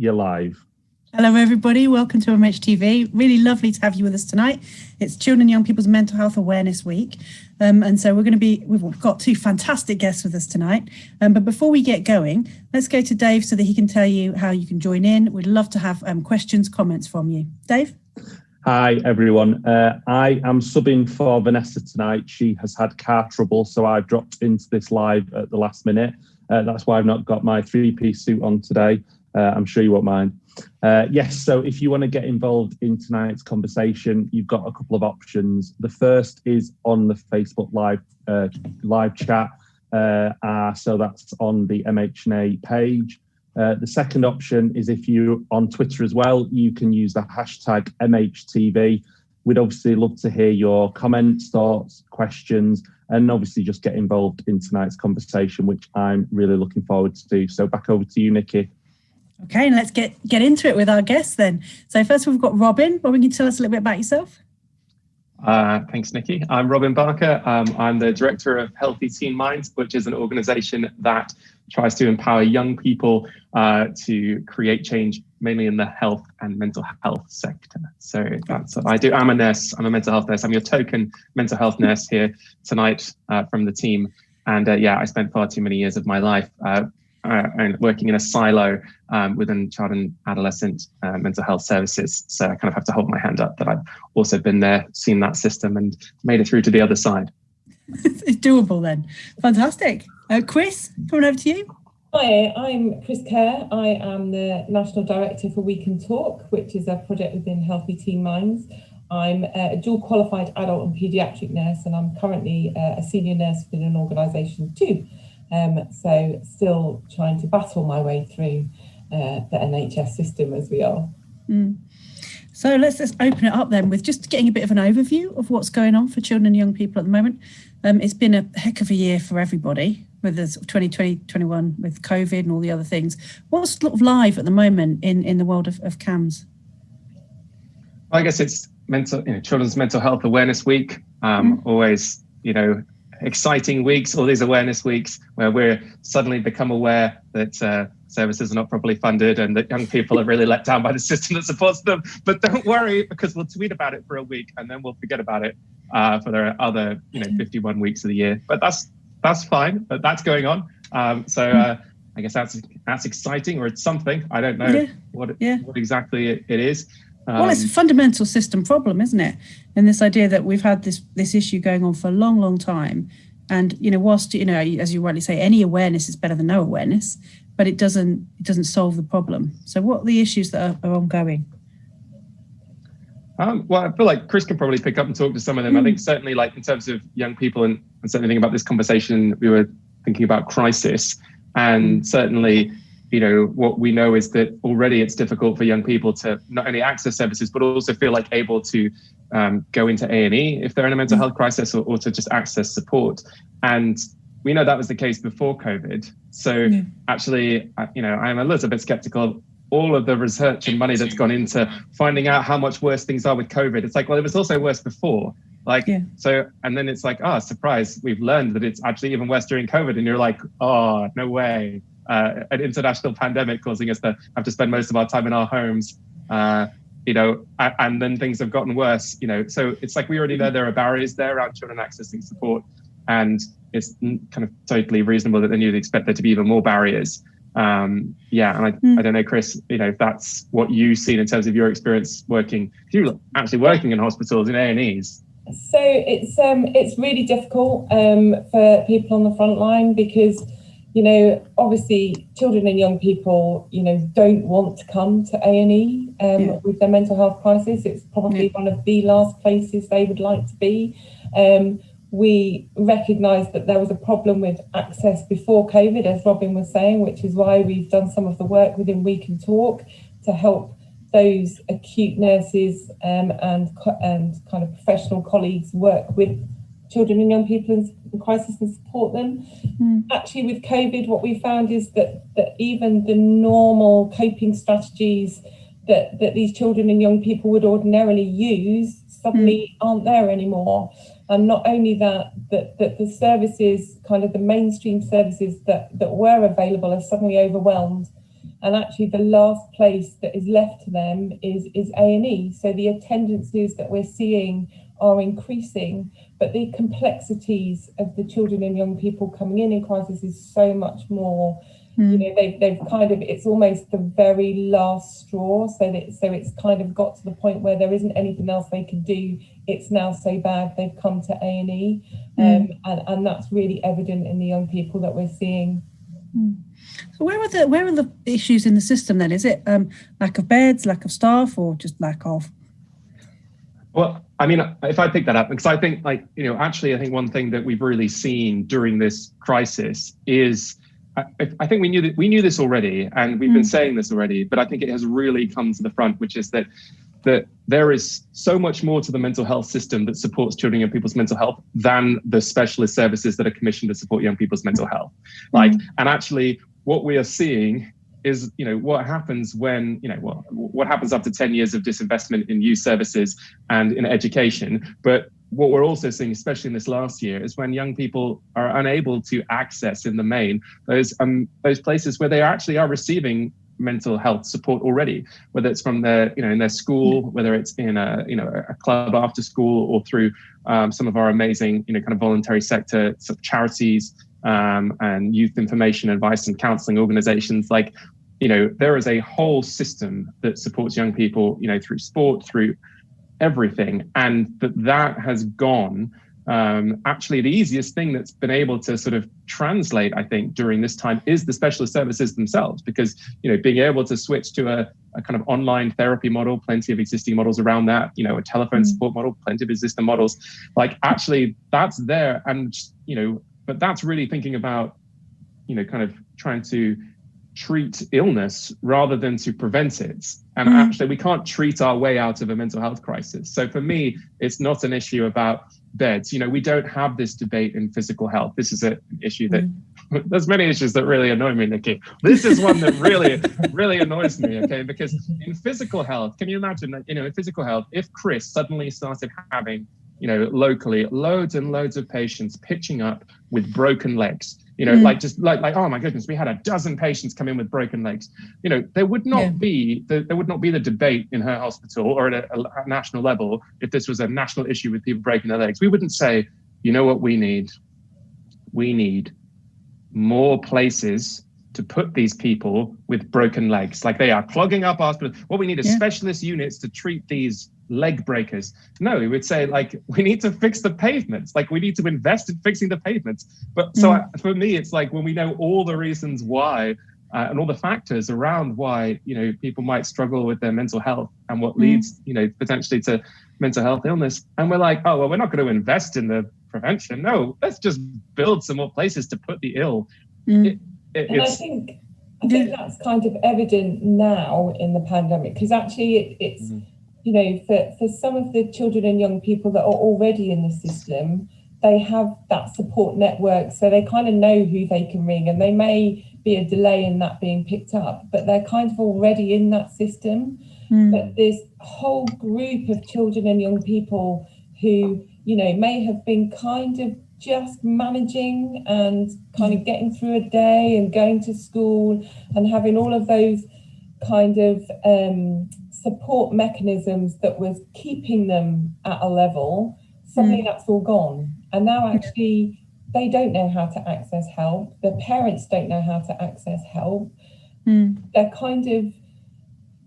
You're live. Hello everybody, welcome to MHTV. Really lovely to have you with us tonight. It's Children and Young People's Mental Health Awareness Week. And so we've got two fantastic guests with us tonight. But before we get going, let's go to Dave so that he can tell you how you can join in. We'd love to have questions, comments from you. Dave? Hi everyone. I am subbing for Vanessa tonight. She has had car trouble, so I've dropped into this live at the last minute. That's why I've not got my three-piece suit on today. I'm sure you won't mind. Yes, so if you want to get involved in tonight's conversation, you've got a couple of options. The first is on the Facebook live chat, so that's on the MHNA page. The second option is if you're on Twitter as well, you can use the hashtag MHTV. We'd obviously love to hear your comments, thoughts, questions, and obviously just get involved in tonight's conversation, which I'm really looking forward to. So back over to you, Nicky. Okay, and let's get into it with our guests then. So first we've got Robin. Robin, can you tell us a little bit about yourself? Thanks, Nicky. I'm Robin Barker. I'm the director of Healthy Teen Minds, which is an organisation that tries to empower young people to create change, mainly in the health and mental health sector. So that's what I do. I'm a nurse. I'm a mental health nurse. I'm your token mental health nurse here tonight from the team. And I spent far too many years of my life and working in a silo within child and adolescent mental health services. So I kind of have to hold my hand up that I've also been there, seen that system and made it through to the other side. It's doable then. Fantastic. Chris, coming over to you. Hi, I'm Chris Kerr. I am the National Director for We Can Talk, which is a project within Healthy Teen Minds. I'm a dual qualified adult and paediatric nurse, and I'm currently a senior nurse within an organisation too. So still trying to battle my way through the NHS system as we are. So let's just open it up then with just getting a bit of an overview of what's going on for children and young people at the moment. It's been a heck of a year for everybody with the sort of 2020, 21 with COVID and all the other things. What's sort of live at the moment in the world of CAMHS? Well, I guess it's Children's Mental Health Awareness Week. Always, exciting weeks, all these awareness weeks where we're suddenly become aware that services are not properly funded and that young people are really let down by the system that supports them. But don't worry, because we'll tweet about it for a week and then we'll forget about it for the other 51 weeks of the year. But that's fine, but that's going on. I guess that's exciting, or it's something. I don't know what exactly it is. Well, it's a fundamental system problem, isn't it? And this idea that we've had this issue going on for a long, long time. And, whilst, as you rightly say, any awareness is better than no awareness, but it doesn't solve the problem. So what are the issues that are ongoing? Well, I feel like Chris can probably pick up and talk to some of them. I think certainly like in terms of young people and certainly thinking about this conversation, we were thinking about crisis and certainly what we know is that already it's difficult for young people to not only access services, but also feel like able to go into A&E if they're in a mental health crisis or to just access support. And we know that was the case before COVID. So actually, I'm a little bit skeptical of all of the research and money that's gone into finding out how much worse things are with COVID. It's like, well, it was also worse before. So, and then it's like, surprise, we've learned that it's actually even worse during COVID. And you're like, oh, no way. An international pandemic causing us to have to spend most of our time in our homes, and then things have gotten worse, So it's like we already know there are barriers there around children accessing support, and it's kind of totally reasonable that then you'd expect there to be even more barriers. And I don't know, Chris, if that's what you've seen in terms of your experience working. You're actually working in hospitals in A&Es. So it's really difficult for people on the front line because obviously children and young people, don't want to come to A&E with their mental health crisis. It's probably one of the last places they would like to be. We recognised that there was a problem with access before COVID, as Robin was saying, which is why we've done some of the work within We Can Talk to help those acute nurses and kind of professional colleagues work with children and young people in crisis and support them. Actually, with COVID, what we found is that even the normal coping strategies that these children and young people would ordinarily use suddenly aren't there anymore. And not only that the services, kind of the mainstream services that were available are suddenly overwhelmed. and actually the last place that is left to them is A&E. So the attendances that we're seeing are increasing, but the complexities of the children and young people coming in crisis is so much more. You know, they've kind of, it's almost the very last straw. So it's kind of got to the point where there isn't anything else they can do. It's now so bad they've come to A&E, and that's really evident in the young people that we're seeing. So where are the issues in the system then? Is it lack of beds, lack of staff, or just lack of? Well, I mean, if I pick that up, because I think, like, you know, actually, I think one thing that we've really seen during this crisis is, I think we knew this already, and we've been saying this already, but I think it has really come to the front, which is that there is so much more to the mental health system that supports children and people's mental health than the specialist services that are commissioned to support young people's mental health. Like, and actually, what we are seeing is, you know, what happens when, you know, what happens after 10 years of disinvestment in youth services and in education. But what we're also seeing, especially in this last year, is when young people are unable to access in the main those places where they actually are receiving mental health support already, whether it's from their, you know, in their school, whether it's in a club after school, or through some of our amazing, you know, kind of voluntary sector sort of charities, and youth information advice and counseling organizations. Like, you know, there is a whole system that supports young people, you know, through sport, through everything, and that has gone. Actually, the easiest thing that's been able to sort of translate, I think, during this time is the specialist services themselves, because, you know, being able to switch to a kind of online therapy model, plenty of existing models around that, you know, a telephone support model, plenty of existing models, like, actually that's there. And, you know, but that's really thinking about, you know, kind of trying to treat illness rather than to prevent it. And actually, we can't treat our way out of a mental health crisis. So for me, it's not an issue about beds. You know, we don't have this debate in physical health. This is an issue that there's many issues that really annoy me, Nicky. This is one that really annoys me, okay? Because in physical health, can you imagine that, you know, in physical health, if Chris suddenly started having, you know, locally, loads and loads of patients pitching up with broken legs, you know, like oh my goodness, we had a dozen patients come in with broken legs. You know, there would not be the debate in her hospital or at a national level if this was a national issue with people breaking their legs. We wouldn't say, you know what we need? We need more places to put these people with broken legs. Like, they are clogging up hospitals. What we need is specialist units to treat these leg breakers. No, we would say, like, we need to fix the pavements. Like, we need to invest in fixing the pavements. But so for me, it's like, when we know all the reasons why and all the factors around why, you know, people might struggle with their mental health and what leads, you know, potentially to mental health illness. And we're like, oh, well, we're not going to invest in the prevention. No, let's just build some more places to put the ill. And I think that's kind of evident now in the pandemic, because actually it's you know, for some of the children and young people that are already in the system, they have that support network, so they kind of know who they can ring, and they may be a delay in that being picked up, but they're kind of already in that system. But this whole group of children and young people who, you know, may have been kind of just managing and kind of getting through a day and going to school and having all of those kind of support mechanisms that was keeping them at a level, suddenly that's all gone. And now actually they don't know how to access help. Their parents don't know how to access help. They're kind of,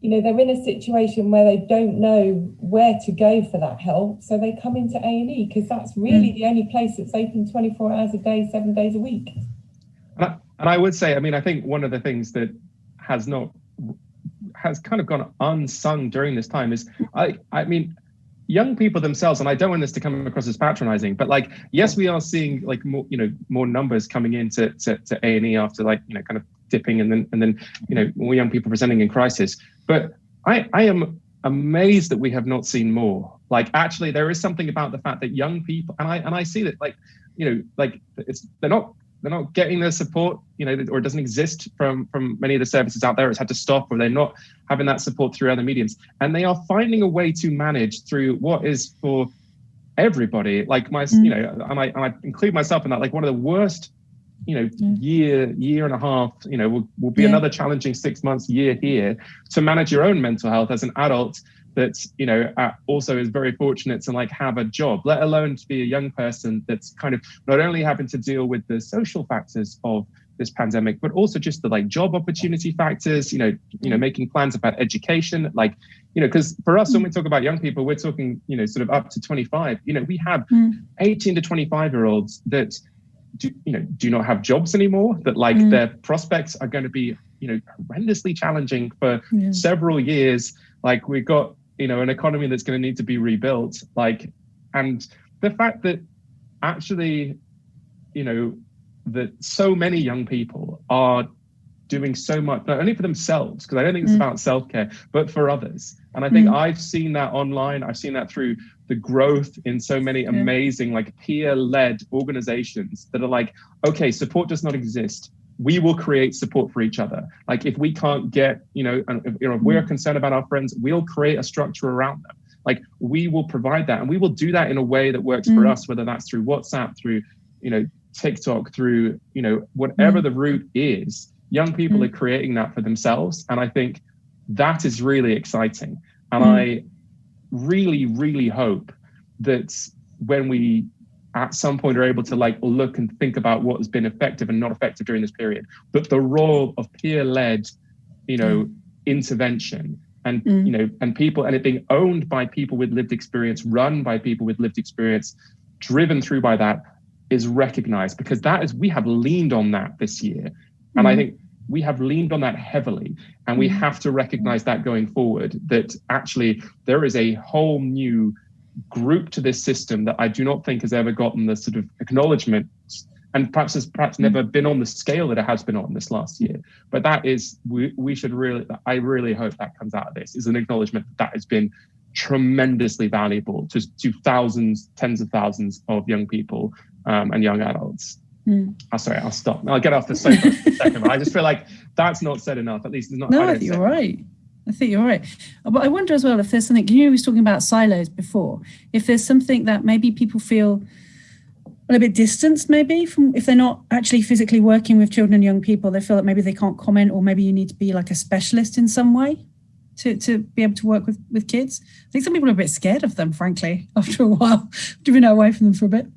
you know, they're in a situation where they don't know where to go for that help. So they come into A&E because that's really the only place that's open 24 hours a day, 7 days a week. And I would say, I mean, I think one of the things that has kind of gone unsung during this time is, I mean, young people themselves, and I don't want this to come across as patronizing, but like, yes, we are seeing like more, you know, more numbers coming into to A&E after, like, you know, kind of dipping and then, you know, more young people presenting in crisis. But I am amazed that we have not seen more. Like, actually, there is something about the fact that young people, and I see that, like, you know, like, they're not getting the support, you know, or it doesn't exist from many of the services out there. It's had to stop, or they're not having that support through other mediums. And they are finding a way to manage through what is for everybody. Like, you know, and I include myself in that, like, one of the worst year and a half, will be another challenging 6 months, year here to manage your own mental health as an adult that's, also is very fortunate to like have a job, let alone to be a young person that's kind of not only having to deal with the social factors of this pandemic, but also just the like job opportunity factors, making plans about education, like, because for us, when we talk about young people, we're talking, sort of up to 25, we have 18 to 25-year-olds that do not have jobs anymore, that like their prospects are going to be, horrendously challenging for several years. Like we've got, an economy that's going to need to be rebuilt. Like, and the fact that actually, that so many young people are doing so much, not only for themselves, because I don't think it's about self-care, but for others. And I think I've seen that online. I've seen that through the growth in so many amazing, like peer-led organizations that are like, okay, support does not exist. We will create support for each other. Like if we can't get, if we're concerned about our friends, we'll create a structure around them. Like we will provide that, and we will do that in a way that works for us, whether that's through WhatsApp, through, TikTok, through, whatever the route is. Young people are creating that for themselves. And I think that is really exciting. And I really, really hope that when we at some point are able to like look and think about what has been effective and not effective during this period, but the role of peer-led, intervention and, and people, and it being owned by people with lived experience, run by people with lived experience, driven through by that, is recognized, because that is, we have leaned on that this year. And I think we have leaned on that heavily, and we have to recognize that going forward, that actually there is a whole new group to this system that I do not think has ever gotten the sort of acknowledgement, and perhaps has never been on the scale that it has been on this last year. But that is, we should really, I really hope that comes out of this, is an acknowledgement that has been tremendously valuable to thousands, tens of thousands of young people and young adults. Sorry, I'll stop. I'll get off the soapbox for a second, but I just feel like that's not said enough. At least it's not. No, I think you're right. I think you're right. But I wonder as well if there's something, you was talking about silos before, if there's something that maybe people feel a little bit distanced, maybe from, if they're not actually physically working with children and young people, they feel that maybe they can't comment, or maybe you need to be like a specialist in some way to be able to work with kids. I think some people are a bit scared of them, frankly, after a while, driven away from them for a bit.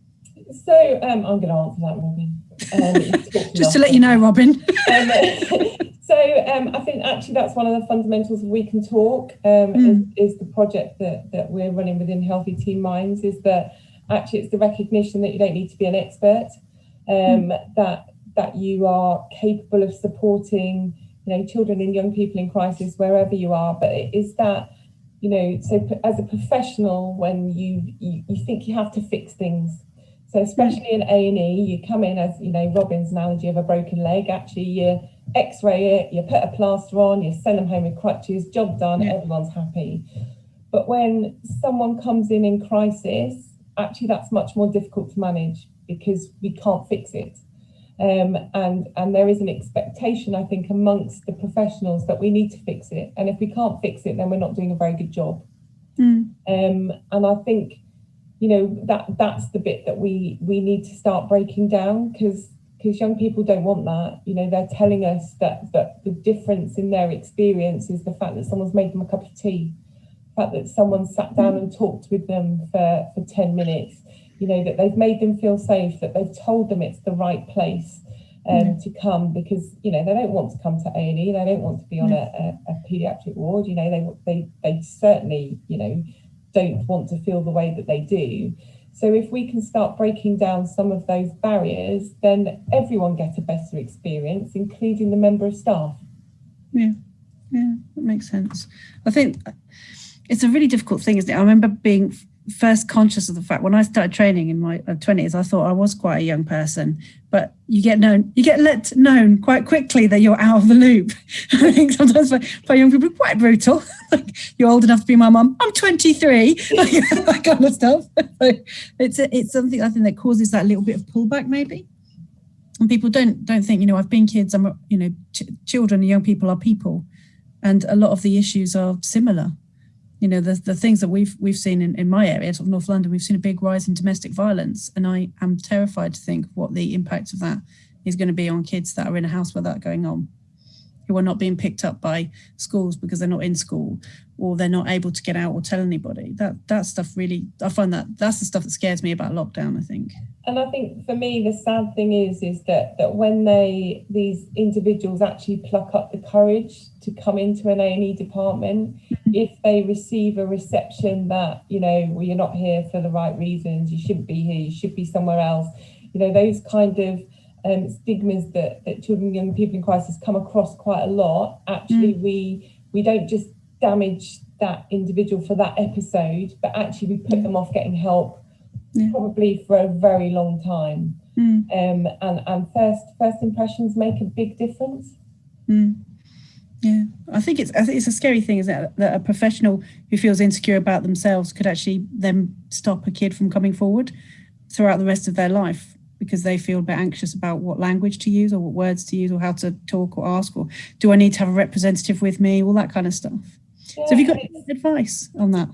So I'm going to answer that, Robin. Just to let you know, Robin. I think actually that's one of the fundamentals of We Can Talk, is the project that we're running within Healthy Teen Minds, is that actually it's the recognition that you don't need to be an expert, that you are capable of supporting, children and young people in crisis wherever you are. But it is that, so as a professional, when you think you have to fix things, so especially in A&E, you come in as, Robin's analogy of a broken leg, actually you x-ray it, you put a plaster on, you send them home with crutches, job done, everyone's happy. But when someone comes in crisis, actually that's much more difficult to manage, because we can't fix it. And there is an expectation, I think, amongst the professionals that we need to fix it. And if we can't fix it, then we're not doing a very good job. And I think, that's the bit that we need to start breaking down, because young people don't want that. They're telling us that the difference in their experience is the fact that someone's made them a cup of tea, the fact that someone sat down and talked with them for 10 minutes, that they've made them feel safe, that they've told them it's the right place to come, because, they don't want to come to A&E, they don't want to be on a paediatric ward, they certainly, don't want to feel the way that they do. So if we can start breaking down some of those barriers, then everyone gets a better experience, including the member of staff. Yeah, that makes sense. I think it's a really difficult thing, isn't it? I remember being first conscious of the fact when I started training in my 20s, I thought I was quite a young person, but you get let known quite quickly that you're out of the loop. I think sometimes by young people, quite brutal. Like, you're old enough to be my mum. I'm 23. That kind of stuff. So it's something I think that causes that little bit of pullback, maybe. And people don't think, I've been kids. I'm, children and young people are people, and a lot of the issues are similar. The things that we've seen in my area, sort of North London, we've seen a big rise in domestic violence, and I am terrified to think what the impact of that is going to be on kids that are in a house where that's going on, who are not being picked up by schools because they're not in school, or they're not able to get out or tell anybody. That stuff really, I find that's the stuff that scares me about lockdown, I think. And I think for me, the sad thing is that when these individuals actually pluck up the courage to come into an A&E department, if they receive a reception that, well, you're not here for the right reasons, you shouldn't be here, you should be somewhere else, those kind of stigmas that children and young people in crisis come across quite a lot. Actually, we don't just damage that individual for that episode, but actually we put them off getting help probably for a very long time. And first impressions make a big difference. Yeah, I think it's a scary thing, isn't it, that a professional who feels insecure about themselves could actually then stop a kid from coming forward throughout the rest of their life, because they feel a bit anxious about what language to use or what words to use or how to talk or ask, or do I need to have a representative with me, all that kind of stuff. So have you got any advice on that?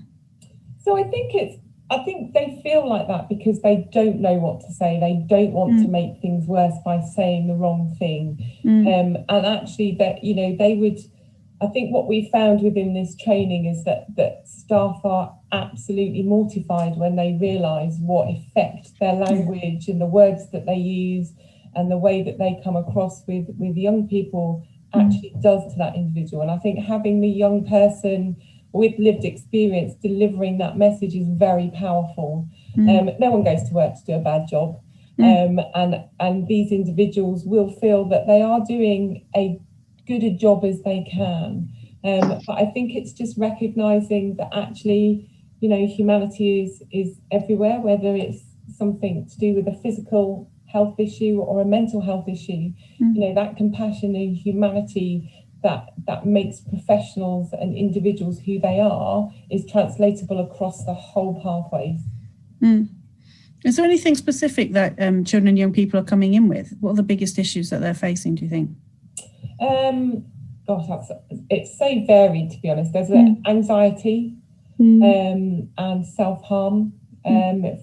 So I think they feel like that because they don't know what to say. They don't want to make things worse by saying the wrong thing. And actually that, they would, I think what we found within this training is that staff are absolutely mortified when they realise what effect their language and the words that they use and the way that they come across with young people actually does to that individual. And I think having the young person with lived experience delivering that message is very powerful. No one goes to work to do a bad job. And these individuals will feel that they are doing a good a job as they can. But I think it's just recognising that actually, humanity is everywhere, whether it's something to do with a physical health issue or a mental health issue. That compassion and humanity that makes professionals and individuals who they are is translatable across the whole pathways. Is there anything specific that children and young people are coming in with? What are the biggest issues that they're facing, do you think? It's so varied, to be honest. There's anxiety and self-harm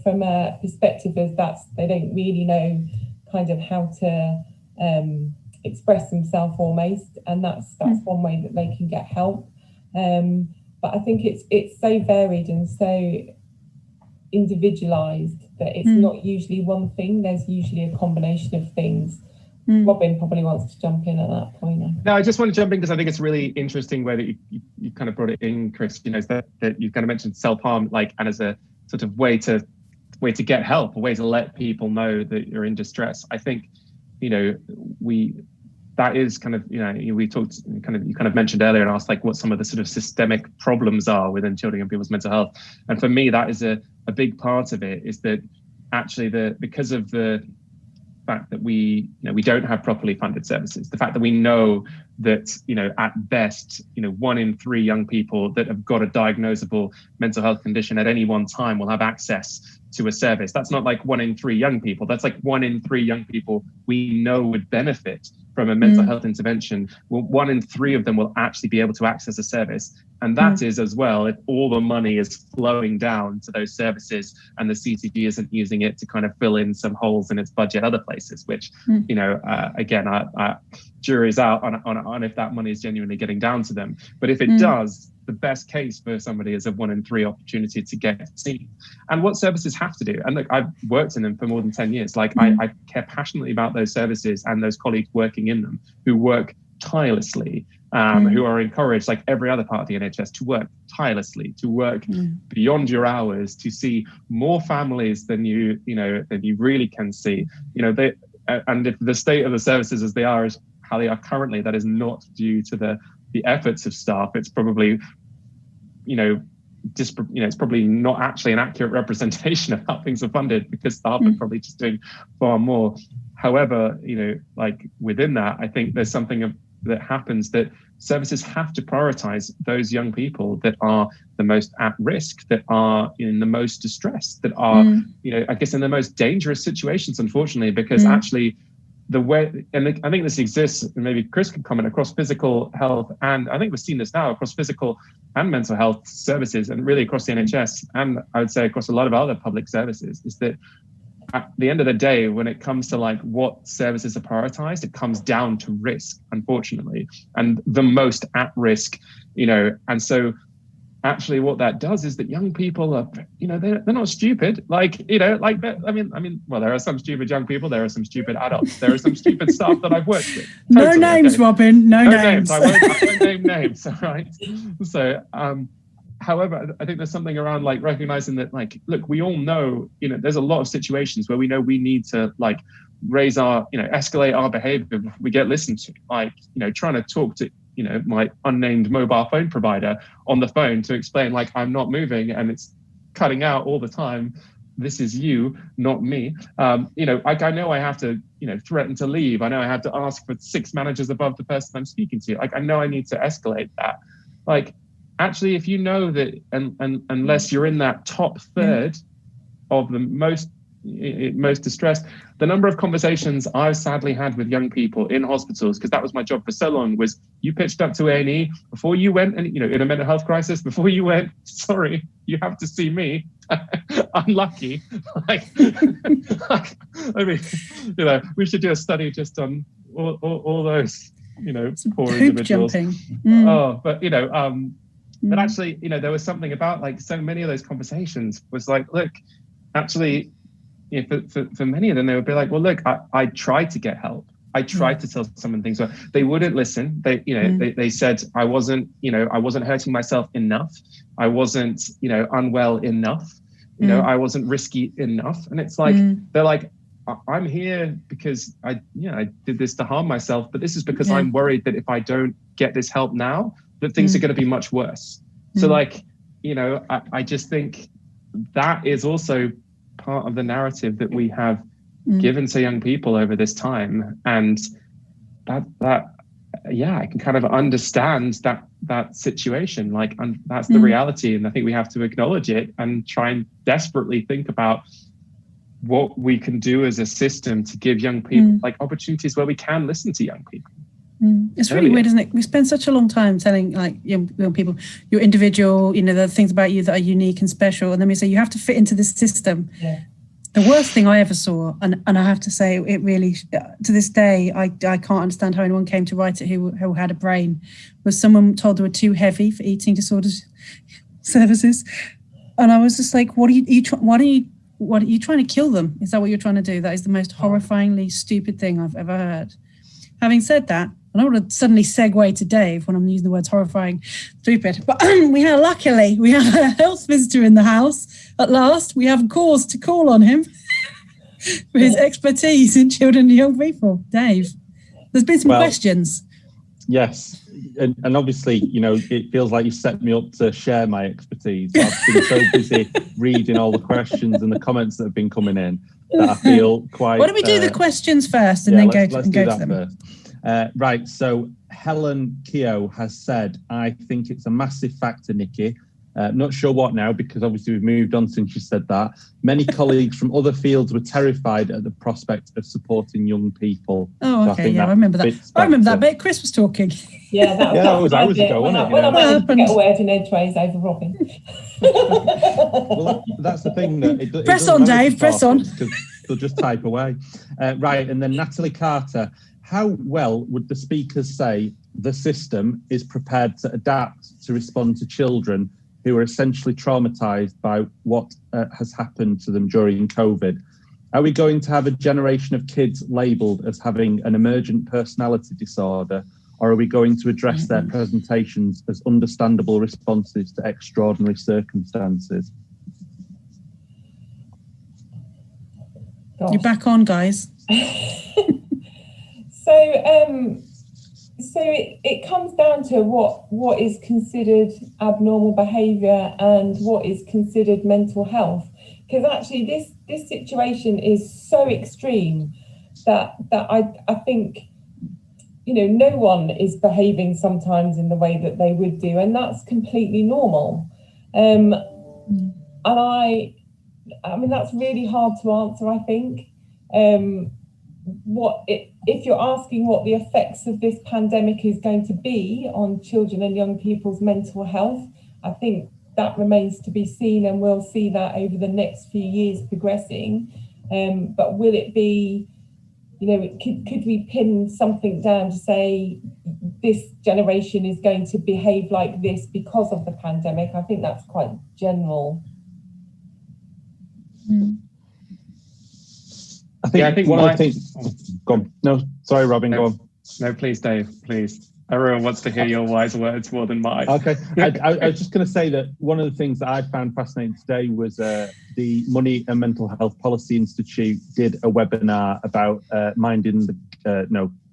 from a perspective of they don't really know kind of how to express themselves almost, and that's one way that they can get help. But I think it's so varied and so individualized that it's not usually one thing. There's usually a combination of things. Robin probably wants to jump in at that point. No, I just want to jump in because I think it's really interesting where that you kind of brought it in, Chris. Is that you kind of mentioned self-harm, and as a sort of way to get help, a way to let people know that you're in distress. I think, that is kind of, we talked you kind of mentioned earlier and asked what some of the sort of systemic problems are within children and people's mental health. And for me, that is a big part of it, is that actually because of the fact that we don't have properly funded services, the fact that we know that, at best, 1 in 3 young people that have got a diagnosable mental health condition at any one time will have access to a service. That's not 1 in 3 young people. That's 1 in 3 young people we know would benefit from a mental health intervention. Well, 1 in 3 of them will actually be able to access a service. And that is as well if all the money is flowing down to those services and the CCG isn't using it to kind of fill in some holes in its budget other places, which, again, jury's out on if that money is genuinely getting down to them. But if it does, the best case for somebody is a 1 in 3 opportunity to get seen. And what services have to do, and look, I've worked in them for more than 10 years. I care passionately about those services and those colleagues working in them who work tirelessly, who are encouraged, like every other part of the NHS, to work tirelessly, to work beyond your hours, to see more families than you really can see. And if the state of the services as they are is how they are currently, that is not due to the efforts of staff. It's probably, it's probably not actually an accurate representation of how things are funded, because staff are probably just doing far more. However, within that, I think there's something that happens that services have to prioritize those young people that are the most at risk, that are in the most distress, that are, I guess, in the most dangerous situations, unfortunately, because actually the way, and I think this exists, and maybe Chris can comment, across physical health, and I think we've seen this now across physical and mental health services, and really across the NHS, and I would say across a lot of other public services, is that at the end of the day, when it comes to like what services are prioritized, it comes down to risk, unfortunately, and the most at risk, and so actually what that does is that young people are, they're not stupid. Well, there are some stupid young people, there are some stupid adults, there are some stupid staff that I've worked with. Totally, no names, okay. Robin, no names. I won't name names, all right? So, however, I think there's something around like recognizing that, like, look, we all know, there's a lot of situations where we know we need to like raise our, escalate our behavior if we get listened to, like, trying to talk to, my unnamed mobile phone provider on the phone to explain like I'm not moving and it's cutting out all the time. This is you, not me. Like I know I have to, threaten to leave. I know I have to ask for 6 managers above the person I'm speaking to. Like I know I need to escalate that. Like actually, if you know that, and unless you're in that top third of the most distressed, the number of conversations I've sadly had with young people in hospitals, because that was my job for so long, was you pitched up to A&E before you went, and in a mental health crisis, before you went, sorry, you have to see me. Unlucky. We should do a study just on all those, poor individuals. But actually, there was something about like so many of those conversations was like, look, actually, for many of them, they would be like, well, look, I tried to get help. I tried to tell someone things, but they wouldn't listen. They said I wasn't hurting myself enough. I wasn't, unwell enough. I wasn't risky enough. And it's like, they're like, I'm here because I did this to harm myself, but this is because I'm worried that if I don't get this help now, that things are going to be much worse. So like, I just think that is also part of the narrative that we have given to young people over this time. And I can kind of understand that situation. Like, and that's the reality. And I think we have to acknowledge it and try and desperately think about what we can do as a system to give young people like opportunities where we can listen to young people. It's really weird, isn't it? We spend such a long time telling like young people, you're individual, the things about you that are unique and special. And then we say, you have to fit into this system. Yeah. The worst thing I ever saw, and I have to say, it really, to this day, I can't understand how anyone came to write it who had a brain, was someone told they were too heavy for eating disorders services. And I was just like, what are you trying to kill them? Is that what you're trying to do? That is the most horrifyingly stupid thing I've ever heard. Having said that, I don't want to suddenly segue to Dave when I'm using the words horrifying, stupid. But luckily, we have a health visitor in the house. At last, we have a cause to call on him for his expertise in children and young people. Dave, there's been some questions. Yes. And obviously, it feels like you set me up to share my expertise. I've been so busy reading all the questions and the comments that have been coming in that I feel quite... Why don't we do the questions first and then go to them? First. Right, so Helen Keogh has said, I think it's a massive factor, Nicky. Not sure what now, because obviously we've moved on since you said that. Many colleagues from other fields were terrified at the prospect of supporting young people. Oh, so okay, I remember that. I remember that bit. Chris was talking. Yeah, that was hours ago, wasn't it? When I managed to get a word in edgeways over Robin. Well, that's the thing. That press on, Dave, press on. They'll just type away. Right, and then Natalie Carter. How well would the speakers say the system is prepared to adapt to respond to children who are essentially traumatized by what has happened to them during COVID? Are we going to have a generation of kids labelled as having an emergent personality disorder, or are we going to address their presentations as understandable responses to extraordinary circumstances? Gosh. You're back on, guys. So it comes down to what is considered abnormal behaviour and what is considered mental health. Because actually this situation is so extreme that I think, no one is behaving sometimes in the way that they would do, and that's completely normal. And I mean, that's really hard to answer, I think. If you're asking what the effects of this pandemic is going to be on children and young people's mental health, I think that remains to be seen, and we'll see that over the next few years progressing. But will it be, could we pin something down to say this generation is going to behave like this because of the pandemic? I think that's quite general. I think one of the things. Go on. No, sorry, Robin. Go on. No, please, Dave. Please. Everyone wants to hear your wise words more than mine. Okay. I was just going to say that one of the things that I found fascinating today was the Money and Mental Health Policy Institute did a webinar about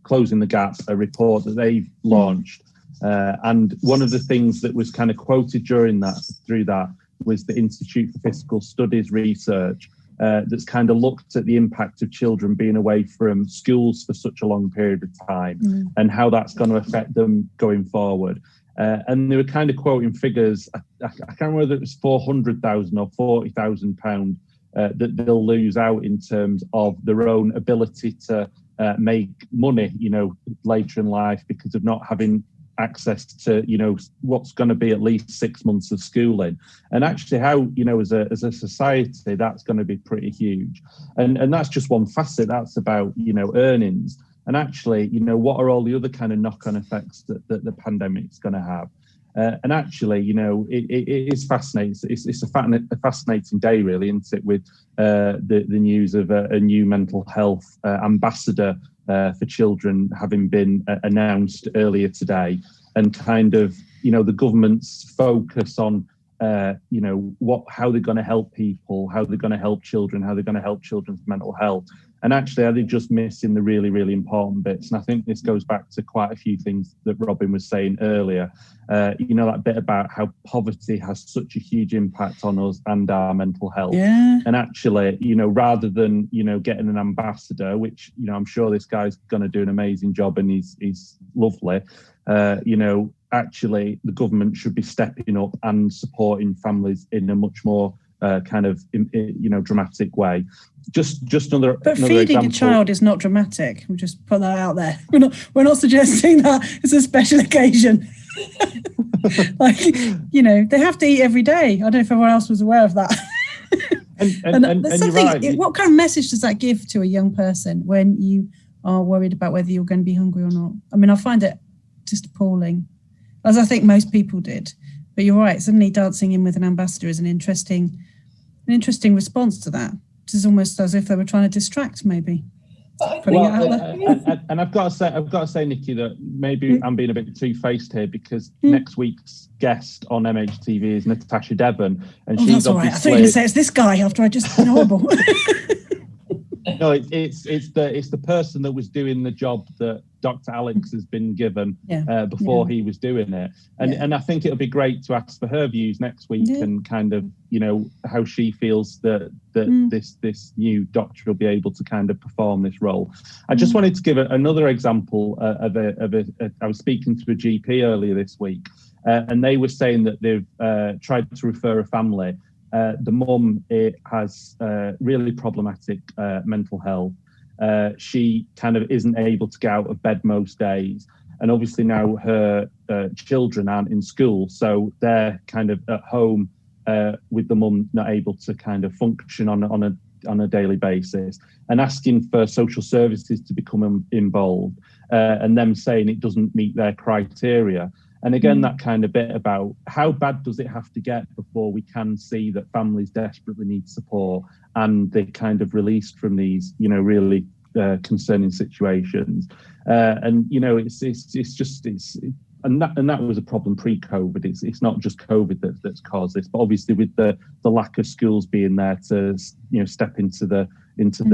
Closing the Gap, a report that they've launched. And one of the things that was kind of quoted through that was the Institute for Fiscal Studies research that's kind of looked at the impact of children being away from schools for such a long period of time and how that's going to affect them going forward. And they were kind of quoting figures. I can't remember whether it was £400,000 or £40,000 that they'll lose out in terms of their own ability to make money, later in life because of not having access to, what's going to be at least 6 months of schooling. And actually how, as a society, that's going to be pretty huge. And that's just one facet. That's about, earnings. And actually, what are all the other kind of knock-on effects that the pandemic's going to have? And actually, it is fascinating. It's a fascinating day, really, isn't it, with the news of a new mental health ambassador for children having been announced earlier today, and kind of, the government's focus on, how they're going to help people, how they're going to help children, how they're going to help children's mental health. And actually, are they just missing the really, really important bits? And I think this goes back to quite a few things that Robin was saying earlier. That bit about how poverty has such a huge impact on us and our mental health. Yeah. And actually, rather than, getting an ambassador, which, I'm sure this guy's going to do an amazing job and he's lovely, actually the government should be stepping up and supporting families in a much more dramatic way. Just another. But another feeding example. a child is not dramatic. We'll just put that out there. We're not suggesting that it's a special occasion. They have to eat every day. I don't know if everyone else was aware of that. And there's something. Right. What kind of message does that give to a young person when you are worried about whether you're going to be hungry or not? I mean, I find it just appalling, as I think most people did. But you're right. Suddenly, dancing in with an ambassador is an interesting response to that. It's almost as if they were trying to distract, maybe. And I've got to say, Nicky, that maybe I'm being a bit two-faced here because next week's guest on MHTV is Natasha Devon, and she's that's all right. I thought you were going to say it's this guy after I just been horrible. No, it's the person that was doing the job that Dr. Alex has been given before he was doing it, and I think it'll be great to ask for her views next week and kind of how she feels that this new doctor will be able to kind of perform this role. I just wanted to give another example of I was speaking to a GP earlier this week, and they were saying that they've tried to refer a family. The mum has really problematic mental health. She kind of isn't able to get out of bed most days. And obviously now her children aren't in school. So they're kind of at home with the mum not able to kind of function on a daily basis, and asking for social services to become involved and them saying it doesn't meet their criteria. And again, that kind of bit about how bad does it have to get before we can see that families desperately need support and they're kind of released from these, really concerning situations. And that was a problem pre-COVID. It's not just COVID that's caused this, but obviously with the lack of schools being there to step into the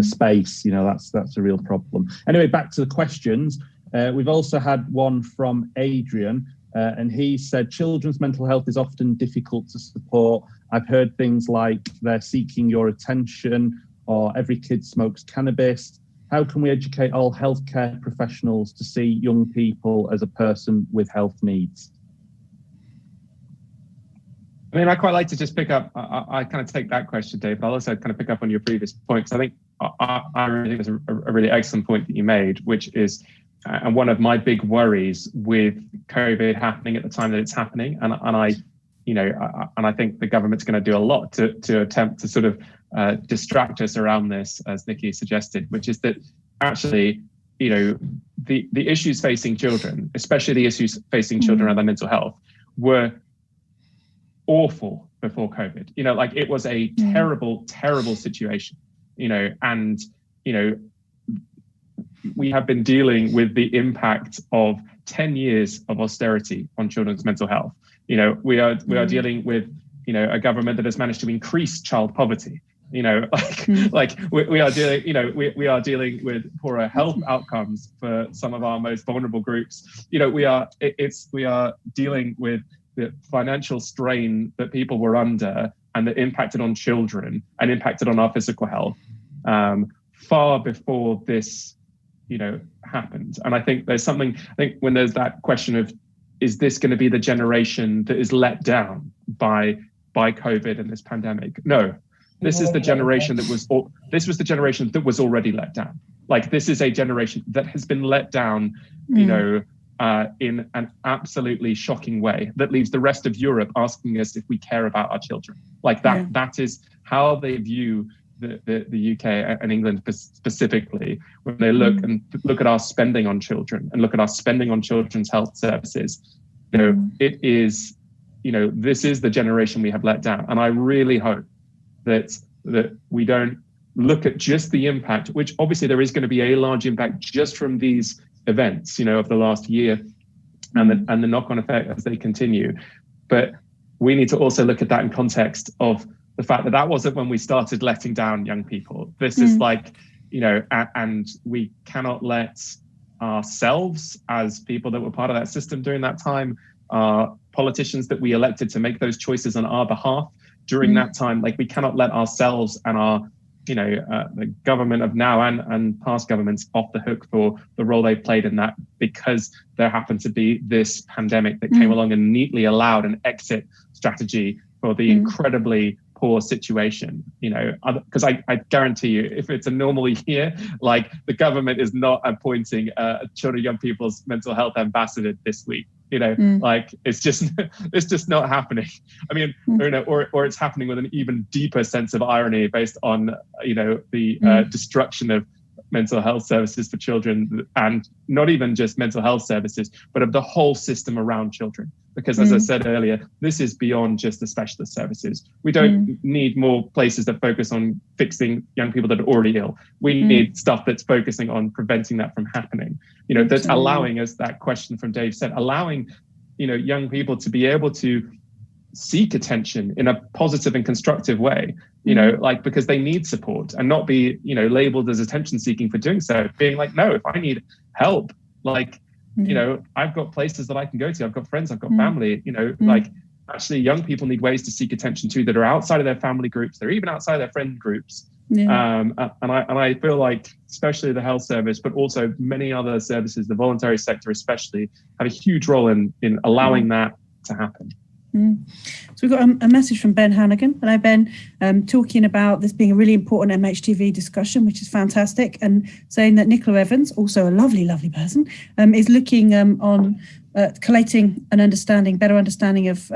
space, that's a real problem. Anyway, back to the questions. We've also had one from Adrian. And he said, children's mental health is often difficult to support. I've heard things like they're seeking your attention or every kid smokes cannabis. How can we educate all healthcare professionals to see young people as a person with health needs? I mean, I quite like to just pick up, I kind of take that question, Dave, but I'll also kind of pick up on your previous points. I think I really think it's a really excellent point that you made, which is, and one of my big worries with COVID happening at the time that it's happening, and I think the government's going to do a lot to attempt to sort of distract us around this, as Nicky suggested, which is that actually, the issues facing children, especially the issues facing children around their mental health, were awful before COVID. It was a terrible, terrible situation, and, we have been dealing with the impact of 10 years of austerity on children's mental health. We are dealing with, a government that has managed to increase child poverty. We are dealing, we are dealing with poorer health outcomes for some of our most vulnerable groups. We are dealing with the financial strain that people were under and that impacted on children and impacted on our physical health far before this, happened. And I think there's something, when there's that question of, is this going to be the generation that is let down by COVID and this pandemic? No. This is the generation this was the generation that was already let down. This is a generation that has been let down, in an absolutely shocking way that leaves the rest of Europe asking us if we care about our children. That is how they view the UK and England specifically, when they look at our spending on children and look at our spending on children's health services. It is, this is the generation we have let down. And I really hope that we don't look at just the impact, which obviously there is going to be a large impact just from these events, of the last year and the knock-on effect as they continue. But we need to also look at that in context of the fact that wasn't when we started letting down young people. This is and we cannot let ourselves, as people that were part of that system during that time, politicians that we elected to make those choices on our behalf during that time, we cannot let ourselves and our, the government of now and past governments off the hook for the role they played in that, because there happened to be this pandemic that came along and neatly allowed an exit strategy for the incredibly poor situation, because I guarantee you, if it's a normal year, the government is not appointing a children and young people's mental health ambassador this week. It's just not happening. I mean, or it's happening with an even deeper sense of irony based on, the destruction of mental health services for children, and not even just mental health services, but of the whole system around children. Because as I said earlier, this is beyond just the specialist services. We don't need more places that focus on fixing young people that are already ill. We need stuff that's focusing on preventing that from happening. That's allowing us, that question from Dave said, allowing, young people to be able to seek attention in a positive and constructive way, because they need support, and not be, labeled as attention seeking for doing so. Being no, if I need help, I've got places that I can go to. I've got friends, I've got family, actually young people need ways to seek attention too that are outside of their family groups. They're even outside of their friend groups. And I feel like, especially the health service, but also many other services, the voluntary sector especially, have a huge role in allowing that to happen. So we've got a message from Ben Hannigan. Hello, Ben, talking about this being a really important MHTV discussion, which is fantastic, and saying that Nicola Evans, also a lovely, lovely person, is looking on collating an better understanding of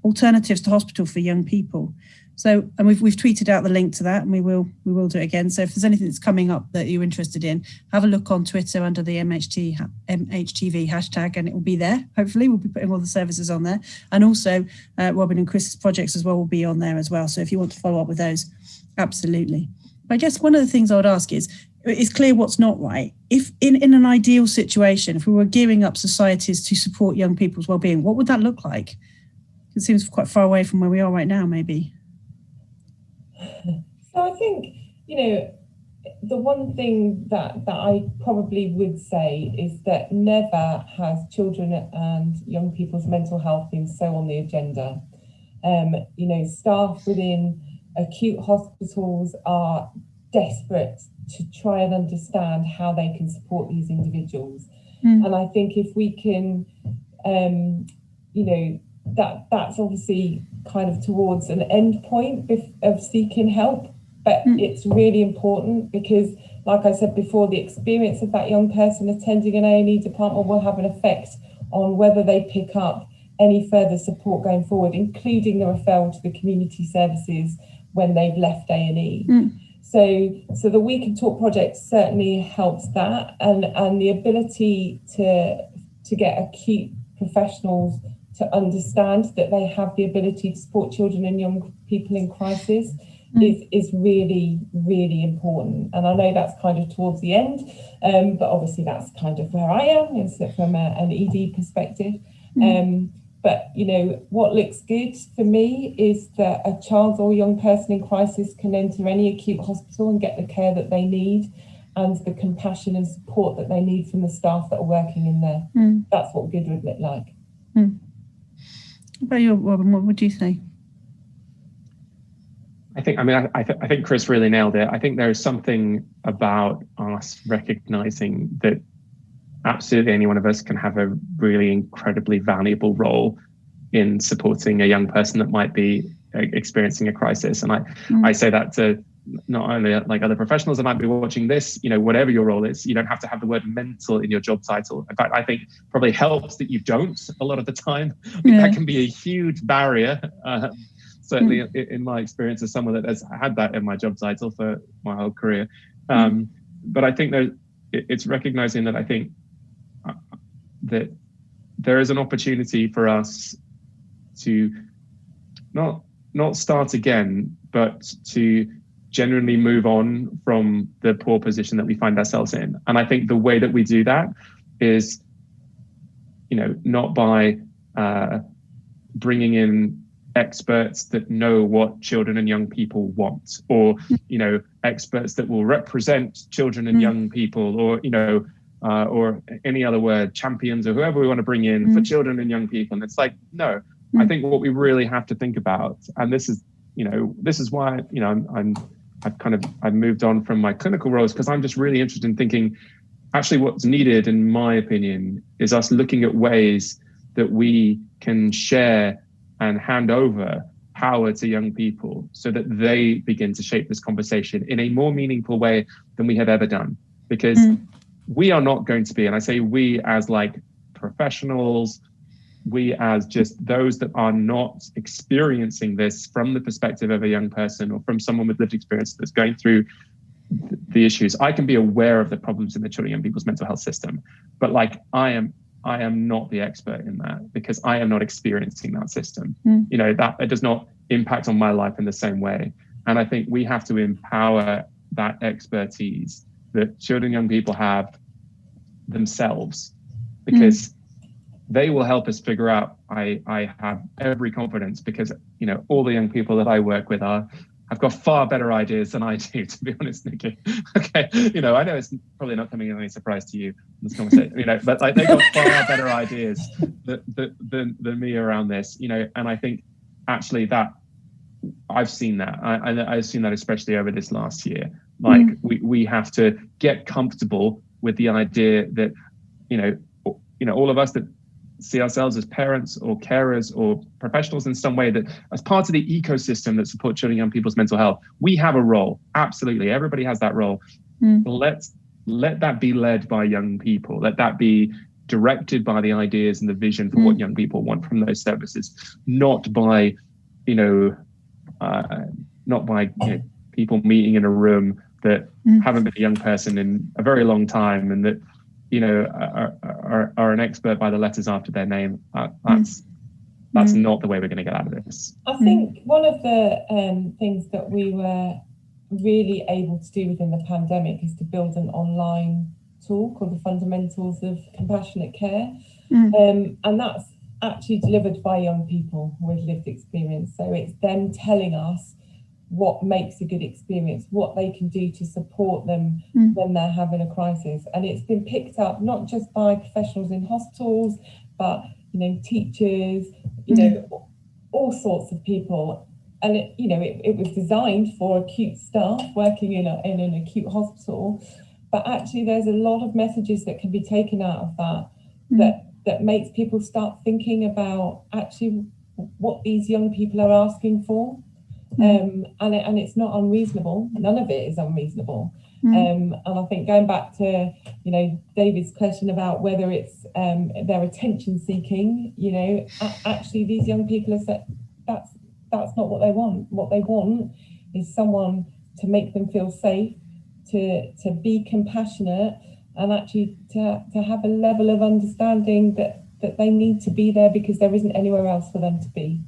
alternatives to hospital for young people. So, and we've tweeted out the link to that, and we will do it again. So if there's anything that's coming up that you're interested in, have a look on Twitter under the MHTV hashtag, and it will be there. Hopefully, we'll be putting all the services on there, and also Robin and Chris's projects as well will be on there as well. So if you want to follow up with those, absolutely. I guess one of the things I would ask is, it's clear what's not right. If in an ideal situation, if we were gearing up societies to support young people's well-being, what would that look like? It seems quite far away from where we are right now, maybe. So I think, the one thing that I probably would say is that never has children and young people's mental health been so on the agenda. Staff within acute hospitals are desperate to try and understand how they can support these individuals. And I think if we can, that's obviously kind of towards an end point of seeking help, but it's really important because, like I said before, the experience of that young person attending an A&E department will have an effect on whether they pick up any further support going forward, including the referral to the community services when they've left A&E. So the We Can Talk project certainly helps that, and the ability to get acute professionals to understand that they have the ability to support children and young people in crisis is really, really important. And I know that's kind of towards the end, but obviously that's kind of where I am, is from an ED perspective. But, you know, what looks good for me is that a child or young person in crisis can enter any acute hospital and get the care that they need and the compassion and support that they need from the staff that are working in there. That's what good would look like. What about you, Robin? What would you say? I think Chris really nailed it. I think there is something about us recognizing that absolutely any one of us can have a really incredibly valuable role in supporting a young person that might be experiencing a crisis. And I say that to not only like other professionals that might be watching this, you know, whatever your role is, you don't have to have the word mental in your job title. In fact, I think probably helps that you don't a lot of the time. That can be a huge barrier. Certainly in my experience as someone that has had that in my job title for my whole career. But I think that it's recognizing that I think that there is an opportunity for us to not start again, but to genuinely move on from the poor position that we find ourselves in. And I think the way that we do that is, you know, not by bringing in experts that know what children and young people want, or, you know, experts that will represent children and young people, or, you know, or any other word, champions, or whoever we want to bring in for children and young people. And it's like, no, I think what we really have to think about, and this is, you know, this is why, you know, I've moved on from my clinical roles, because I'm just really interested in thinking, actually what's needed, in my opinion, is us looking at ways that we can share and hand over power to young people so that they begin to shape this conversation in a more meaningful way than we have ever done. Because we are not going to be, and I say we as like professionals, we as just those that are not experiencing this from the perspective of a young person or from someone with lived experience that's going through the issues. I can be aware of the problems in the children and young people's mental health system, but like I am not the expert in that, because I am not experiencing that system. You know, that it does not impact on my life in the same way. And I think we have to empower that expertise that children and young people have themselves, because they will help us figure out. I have every confidence, because, you know, all the young people that I work with have got far better ideas than I do, to be honest, Nicky. Okay, you know, I know it's probably not coming as any surprise to you in this conversation, you know, but like they've got far better ideas than me around this, you know. And I think actually that I've seen that. I've seen that especially over this last year. Like we have to get comfortable with the idea that, you know, all of us that see ourselves as parents or carers or professionals in some way, that as part of the ecosystem that support children and young people's mental health, we have a role. Absolutely. Everybody has that role. Let that be led by young people. Let that be directed by the ideas and the vision for what young people want from those services, not by, you know, people meeting in a room that haven't been a young person in a very long time, and that, you know, are an expert by the letters after their name. That's not the way we're going to get out of this. I think one of the things that we were really able to do within the pandemic is to build an online tool called the Fundamentals of Compassionate Care. And that's actually delivered by young people with lived experience. So it's them telling us what makes a good experience, what they can do to support them when they're having a crisis. And it's been picked up not just by professionals in hospitals, but, you know, teachers, you know, all sorts of people. And it was designed for acute staff working in an acute hospital, but actually there's a lot of messages that can be taken out of that makes people start thinking about actually what these young people are asking for. And it's not unreasonable. None of it is unreasonable. And I think going back to, you know, David's question about whether it's their attention seeking, you know, actually these young people have said that's not what they want. What they want is someone to make them feel safe, to be compassionate, and actually to have a level of understanding that they need to be there because there isn't anywhere else for them to be.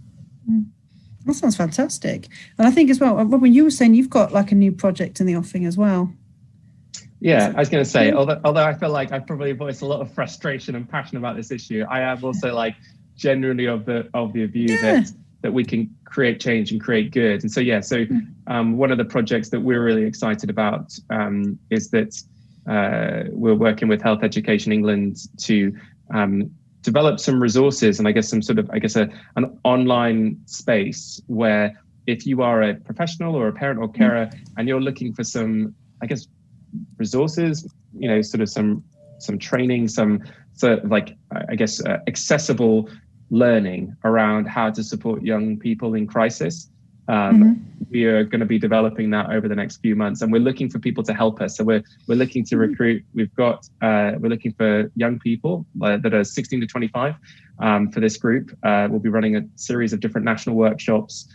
That sounds fantastic. And I think as well, Robin, you were saying you've got like a new project in the offing as well. Yeah, I was going to say, although I feel like I probably voiced a lot of frustration and passion about this issue, I am also like genuinely of the view that we can create change and create good. And so, one of the projects that we're really excited about is that we're working with Health Education England to develop some resources and I guess some sort of, an online space where if you are a professional or a parent or carer and you're looking for some, resources, sort of some training, accessible learning around how to support young people in crisis. We are going to be developing that over the next few months, and we're looking for people to help us. So we're looking to recruit. We're looking for young people that are 16 to 25 for this group. We'll be running a series of different national workshops.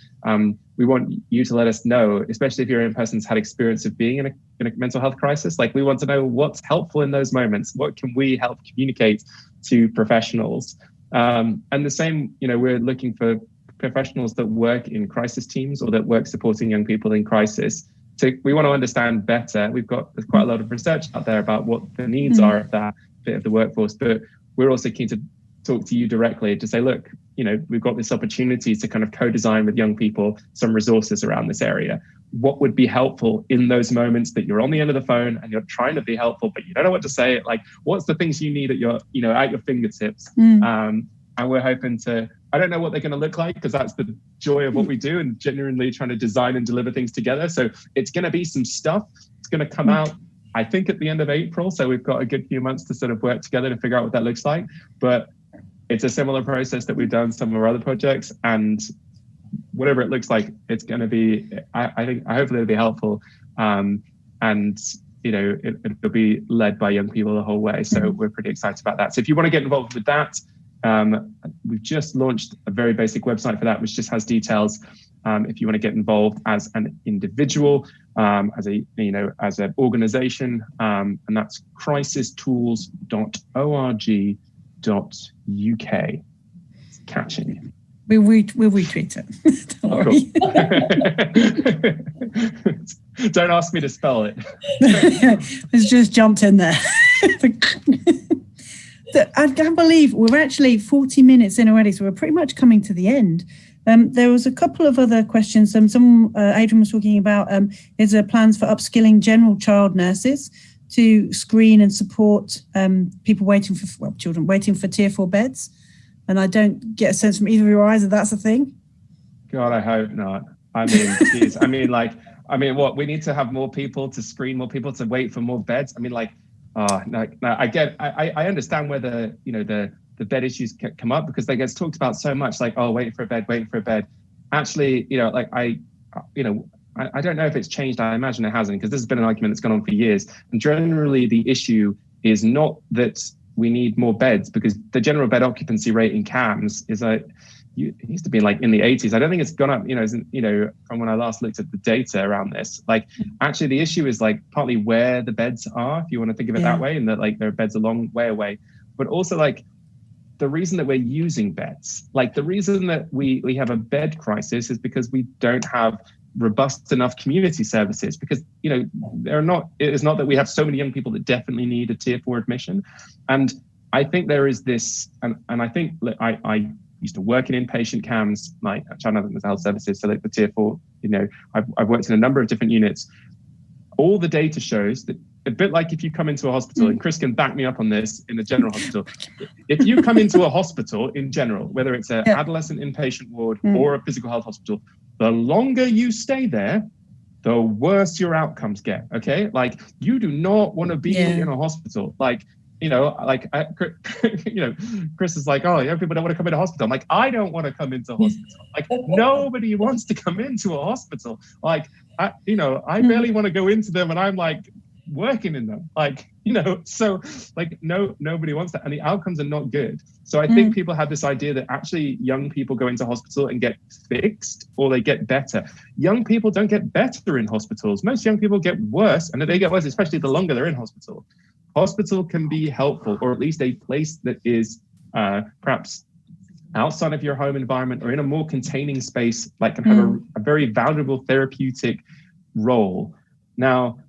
We want you to let us know, especially if you're a person who's had experience of being in a mental health crisis. Like, we want to know what's helpful in those moments. What can we help communicate to professionals? And the same, we're looking for professionals that work in crisis teams or that work supporting young people in crisis. So we want to understand better. There's quite a lot of research out there about what the needs are of that bit of the workforce, but we're also keen to talk to you directly to say, look, we've got this opportunity to kind of co-design with young people some resources around this area. What would be helpful in those moments that you're on the end of the phone and you're trying to be helpful, but you don't know what to say? Like, what's the things you need at your, at your fingertips? And we're hoping to, I don't know what they're going to look like, because that's the joy of what we do and genuinely trying to design and deliver things together. So it's going to be some stuff. It's going to come out, I think, at the end of April. So we've got a good few months to sort of work together to figure out what that looks like. But it's a similar process that we've done some of our other projects, and whatever it looks like, it's going to be, hopefully it'll be helpful. And, it'll be led by young people the whole way. So we're pretty excited about that. So if you want to get involved with that, we've just launched a very basic website for that, which just has details. If you want to get involved as an individual, as an organization, and that's crisistools.org.uk. It's catching. We'll retweet it. Don't worry. Cool. Don't ask me to spell it. It's just jumped in there. I can't believe we're actually 40 minutes in already, so we're pretty much coming to the end. There was a couple of other questions. Adrian was talking about is there plans for upskilling general child nurses to screen and support people children waiting for tier 4 beds? And I don't get a sense from either of your eyes that that's a thing. God, I hope not. I mean, geez. What? We need to have more people to screen, more people to wait for more beds. No, I understand where the bed issues come up, because they get talked about so much, like, waiting for a bed. Actually, I don't know if it's changed. I imagine it hasn't, because this has been an argument that's gone on for years. And generally, the issue is not that we need more beds, because the general bed occupancy rate in CAMS is it used to be in the 80s. I don't think it's gone up, from when I last looked at the data around this. Actually, the issue is partly where the beds are, if you want to think of it that way, and that there are beds a long way away. But also the reason that we're using beds, the reason that we have a bed crisis is because we don't have robust enough community services, because it is not that we have so many young people that definitely need a tier 4 admission. And I think there is this, and I think I used to work in inpatient CAMS, child mental health services, so the tier 4, I've worked in a number of different units. All the data shows that, a bit like if you come into a hospital, and Chris can back me up on this, in the general hospital, if you come into a hospital in general, whether it's an adolescent inpatient ward or a physical health hospital, the longer you stay there, the worse your outcomes get, okay? You do not want to be in a hospital. Chris is young people don't want to come into hospital. I'm like, I don't want to come into hospital. Nobody wants to come into a hospital. I barely want to go into them, and I'm working in them. Like, so like nobody wants that. And the outcomes are not good. So I think people have this idea that actually young people go into hospital and get fixed or they get better. Young people don't get better in hospitals. Most young people get worse, and they get worse, especially the longer they're in hospital. Hospital can be helpful, or at least a place that is perhaps outside of your home environment or in a more containing space, like can have a very valuable therapeutic role. Now,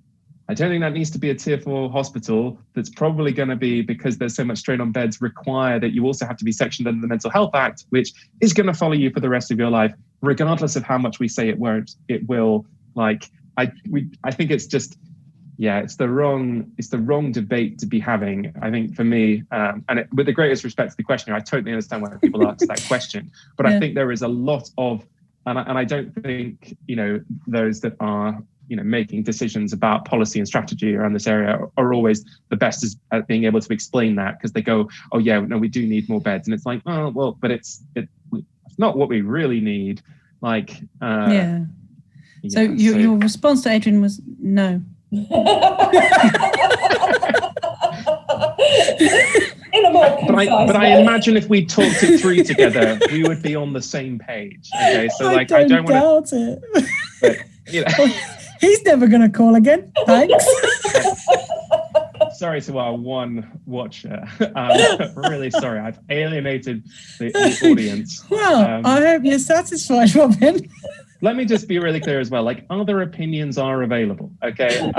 I don't think that needs to be a tier 4 hospital. That's probably going to be, because there's so much strain on beds, require that you also have to be sectioned under the Mental Health Act, which is going to follow you for the rest of your life, regardless of how much we say it won't. It will. Like, I think it's just, it's the wrong debate to be having. I think for me, with the greatest respect to the questioner, I totally understand why people ask that question. But I think there is a lot of, and I don't think those that are making decisions about policy and strategy around this area are always the best at being able to explain that, because they go, oh yeah, no, we do need more beds, and it's like, oh well, but it's not what we really need. Like, So your response to Adrian was no. In a more but I imagine if we talked it through together, we would be on the same page. Okay, so I don't doubt it. But, he's never going to call again. Thanks. Sorry to our one watcher. Really sorry. I've alienated the audience. Well, I hope you're satisfied, Robin. Let me just be really clear as well. Like, other opinions are available. Okay.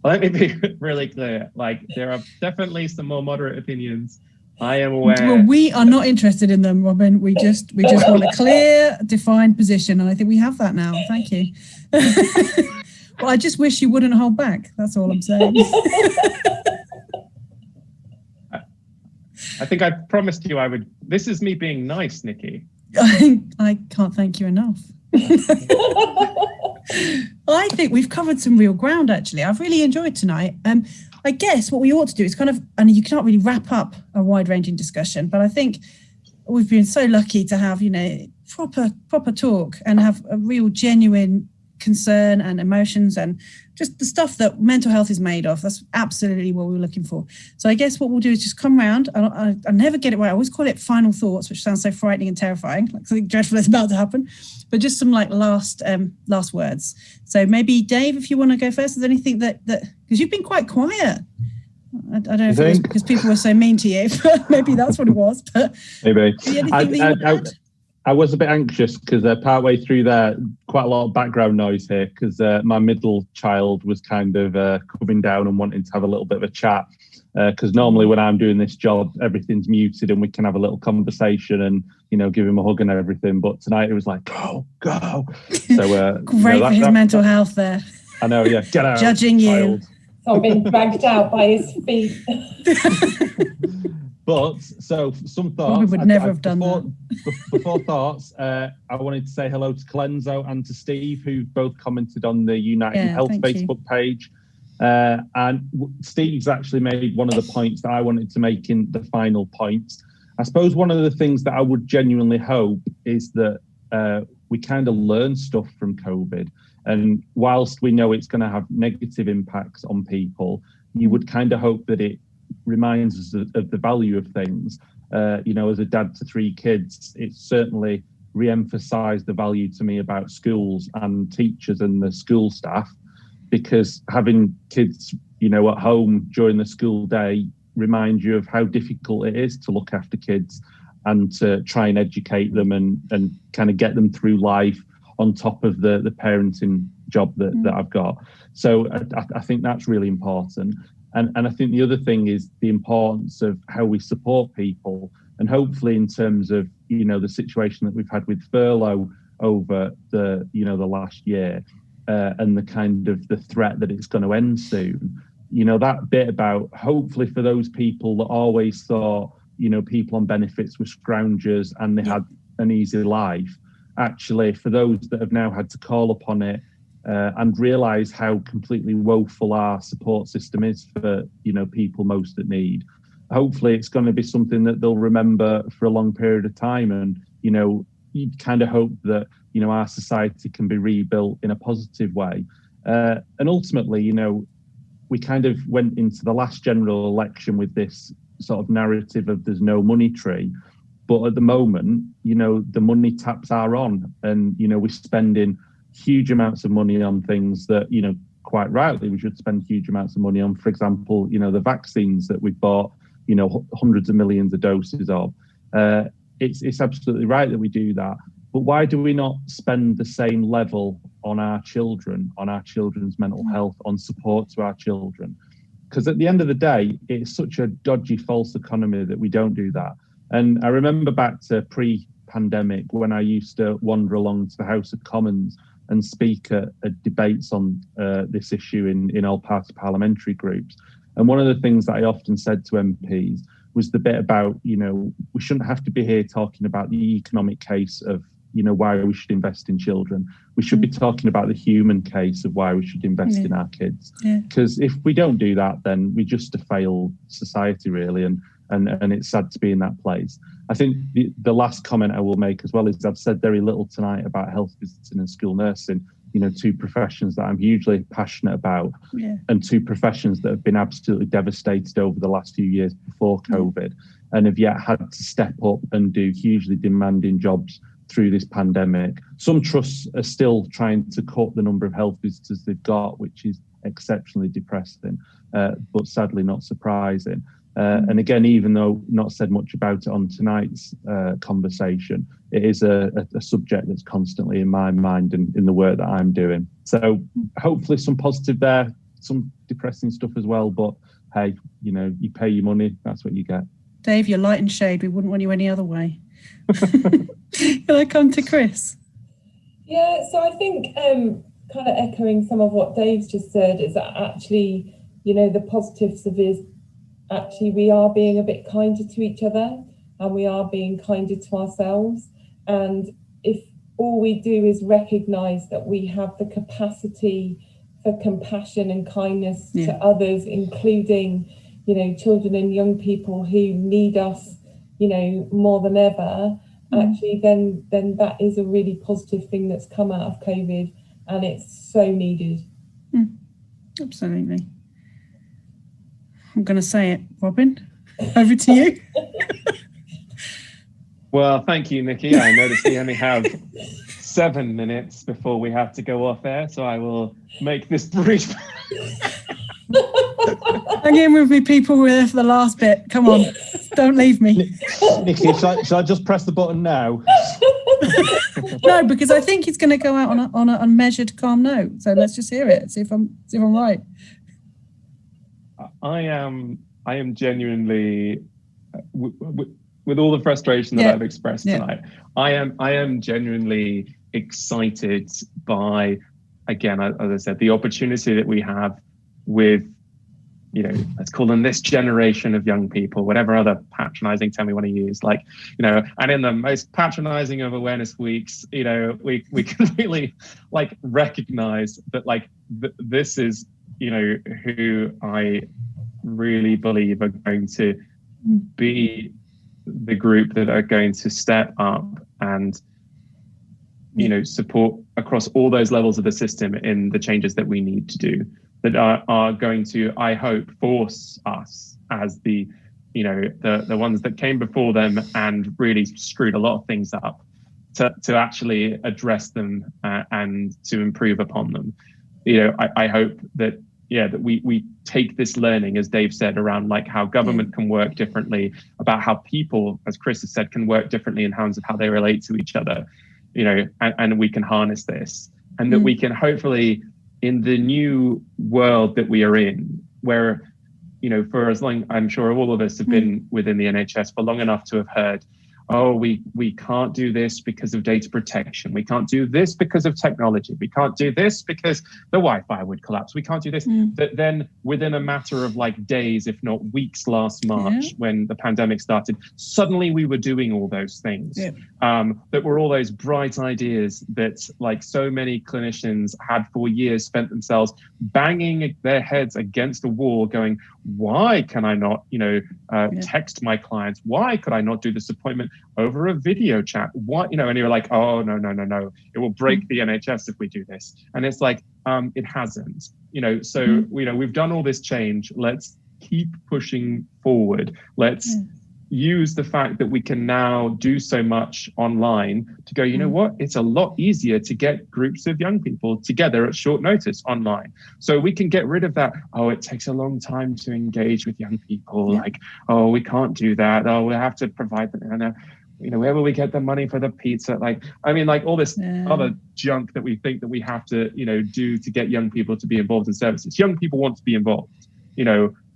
Let me be really clear. Like, there are definitely some more moderate opinions. I am aware. Well, we are not interested in them, Robin. We just want a clear, defined position, and I think we have that now. Thank you. Well, I just wish you wouldn't hold back. That's all I'm saying. I think I promised you I would. This is me being nice, Nicky. I can't thank you enough. I think we've covered some real ground, actually. I've really enjoyed tonight. I guess what we ought to do is kind of, and you can't really wrap up a wide-ranging discussion, but I think we've been so lucky to have, proper talk and have a real genuine concern and emotions and just the stuff that mental health is made of. That's absolutely what we were looking for. So I guess what we'll do is just come round. I never get it right. I always call it final thoughts, which sounds so frightening and terrifying, like something dreadful is about to happen. But just some like last words. So maybe Dave, if you want to go first, is there anything that because you've been quite quiet. I don't know if it was because people were so mean to you, but maybe that's what it was. But maybe. I was a bit anxious because partway through there, quite a lot of background noise here because my middle child was kind of coming down and wanting to have a little bit of a chat. Because normally when I'm doing this job, everything's muted and we can have a little conversation and, give him a hug and everything. But tonight it was like, go. So great for his mental health there. I know, yeah. Get out. Judging you. So I've been dragged out by his feet. But so some thoughts. We would never have done that. Before thoughts, I wanted to say hello to Clenzo and to Steve, who both commented on the United Health Facebook page. And Steve's actually made one of the points that I wanted to make in the final points. I suppose one of the things that I would genuinely hope is that we kind of learn stuff from COVID. And whilst we know it's going to have negative impacts on people, you would kind of hope that it reminds us of the value of things. As a dad to 3 kids, it's certainly re-emphasised the value to me about schools and teachers and the school staff, because having kids, at home during the school day reminds you of how difficult it is to look after kids and to try and educate them and kind of get them through life on top of the parenting job that I've got. So I think that's really important. And I think the other thing is the importance of how we support people, and hopefully in terms of, the situation that we've had with furlough over the last year and the kind of the threat that it's going to end soon, that bit about hopefully for those people that always thought, people on benefits were scroungers and they had an easy life, actually for those that have now had to call upon it, and realise how completely woeful our support system is for people most at need. Hopefully it's going to be something that they'll remember for a long period of time, and you kind of hope that our society can be rebuilt in a positive way, and ultimately we kind of went into the last general election with this sort of narrative of there's no money tree. But at the moment, the money taps are on, and, we're spending huge amounts of money on things that, quite rightly, we should spend huge amounts of money on. For example, the vaccines that we've bought, hundreds of millions of doses of. It's absolutely right that we do that. But why do we not spend the same level on our children, on our children's mental health, on support to our children? Because at the end of the day, it's such a dodgy, false economy that we don't do that. And I remember back to pre-pandemic when I used to wander along to the House of Commons and speak at debates on this issue in all party parliamentary groups. And one of the things that I often said to MPs was the bit about, we shouldn't have to be here talking about the economic case of, why we should invest in children. We should be talking about the human case of why we should invest in our kids. Because if we don't do that, then we're just a failed society, really. And it's sad to be in that place. I think the last comment I will make as well is I've said very little tonight about health visiting and school nursing, two professions that I'm hugely passionate about, and two professions that have been absolutely devastated over the last few years before COVID, and have yet had to step up and do hugely demanding jobs through this pandemic. Some trusts are still trying to cut the number of health visitors they've got, which is exceptionally depressing, but sadly not surprising. And again, even though not said much about it on tonight's conversation, it is a subject that's constantly in my mind and in the work that I'm doing. So hopefully some positive there, some depressing stuff as well. But hey, you pay your money, that's what you get. Dave, you're light and shade. We wouldn't want you any other way. Can I come to Chris? Yeah, so I think kind of echoing some of what Dave's just said is that actually, the positives of is actually we are being a bit kinder to each other, and we are being kinder to ourselves. And if all we do is recognise that we have the capacity for compassion and kindness to others, including, children and young people who need us, more than ever, actually then that is a really positive thing that's come out of COVID, and it's so needed. Absolutely. I'm going to say it. Robin, over to you. Well, thank you, Nicky. I noticed we only have 7 minutes before we have to go off air, so I will make this brief. Hang in with me, people. We're there for the last bit. Come on, don't leave me. Nicky, shall I just press the button now? No, because I think it's going to go out on a measured, calm note. So let's just hear it. See if I'm right. I am genuinely, with all the frustration that I've expressed tonight, I am genuinely excited by, again, as I said, the opportunity that we have with, let's call them this generation of young people, whatever other patronizing term we want to use, and in the most patronizing of awareness weeks, we can really recognize that this is, who I really believe are going to be the group that are going to step up and support across all those levels of the system in the changes that we need to do, that are going to, I hope, force us as the ones that came before them and really screwed a lot of things up to actually address them and to improve upon them. I hope that we take this learning, as Dave said, around how government can work differently, about how people, as Chris has said, can work differently in terms of how they relate to each other, and we can harness this, and that we can hopefully, in the new world that we are in, where, for as long, I'm sure all of us have been within the NHS for long enough to have heard, oh, we can't do this because of data protection. We can't do this because of technology. We can't do this because the Wi-Fi would collapse. We can't do this. That then within a matter of days, if not weeks last March, when the pandemic started, suddenly we were doing all those things. That were all those bright ideas that so many clinicians had for years spent themselves banging their heads against a wall going, why can I not, text my clients? Why could I not do this appointment? over a video chat. What, and you're like, oh, no. It will break the NHS if we do this. And it's like, it hasn't, so, we've done all this change. Let's keep pushing forward. Let's use the fact that we can now do so much online to go, you know what, it's a lot easier to get groups of young people together at short notice online. So we can get rid of that, oh, it takes a long time to engage with young people. Like, oh, we can't do that. Oh, we'll have to provide them. Where will we get the money for the pizza? All this other junk that we think that we have to, do to get young people to be involved in services. Young people want to be involved,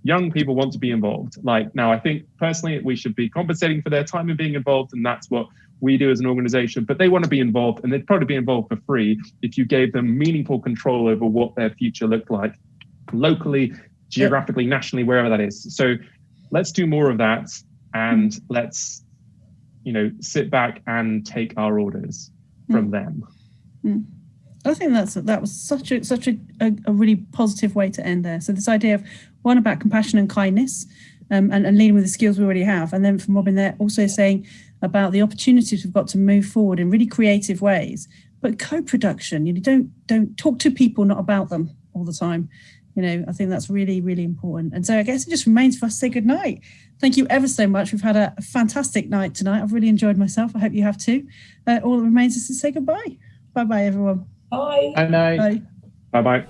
Young people want to be involved. Now, I think personally we should be compensating for their time in being involved, and that's what we do as an organization. But they want to be involved, and they'd probably be involved for free if you gave them meaningful control over what their future looked like, locally, geographically, nationally, wherever that is. So let's do more of that, and let's, sit back and take our orders from them. I think that was such a really positive way to end there. So this idea of one about compassion and kindness, and leading with the skills we already have, and then from Robin there also saying about the opportunities we've got to move forward in really creative ways. But co-production, don't talk to people, not about them all the time. I think that's really, really important. And so I guess it just remains for us to say good night. Thank you ever so much. We've had a fantastic night tonight. I've really enjoyed myself. I hope you have too. All that remains is to say goodbye. Bye-bye, everyone. Bye. Bye. Bye-bye.